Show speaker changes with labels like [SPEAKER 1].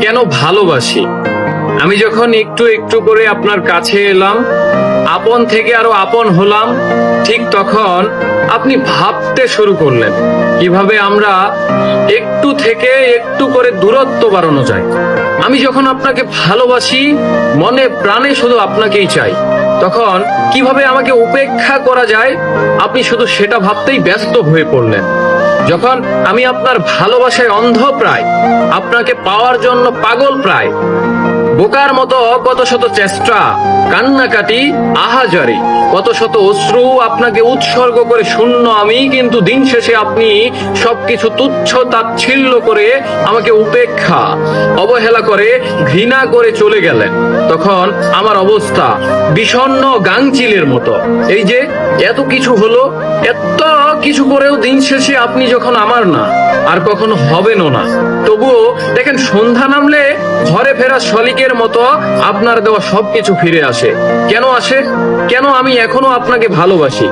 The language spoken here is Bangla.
[SPEAKER 1] কেন ভালোবাসি। আমি যখন একটু একটু করে আপনার কাছে এলাম, আপন থেকে আরো আপন হলাম, ঠিক তখন আপনি ভাবতে শুরু করলেন কিভাবে আমরা একটু থেকে একটু করে দূরত্ব বাড়ানো যায়। আমি যখন আপনাকে ভালোবাসি, মনে প্রাণে শুধু আপনাকেই চাই, তখন কিভাবে আমাকে উপেক্ষা করা যায় আপনি শুধু সেটা ভাবতেই ব্যস্ত হয়ে পড়লেন। যখন আমি আপনার ভালোবাসায় অন্ধ প্রায়, আপনাকে পাওয়ার জন্য পাগল প্রায়, বোকার মতো কত শত চেষ্টা, কান্নাকাটি, আহাজারি, কত শত অশ্রু আপনাকে উৎসর্গ করে শূন্য আমি, কিন্তু দিন শেষে আপনি সবকিছু তুচ্ছ তাচ্ছিল্য করে আমাকে উপেক্ষা, অবহেলা করে, ঘৃণা করে চলে গেলেন। তখন আমার অবস্থা বিষণ্ণ গাংচিলের মতো। এই যে এত কিছু হলো, এত কিছু করেও দিন শেষে আপনি যখন আমার না, আর কখনো হবেনও না, তবুও দেখেন সন্ধ্যা নামলে ঘরে ফেরা শলিকের মতো আপনার দেওয়া সবকিছু ফিরে আসে। কেন আসে? কেন আমি এখনো আপনাকে ভালোবাসি?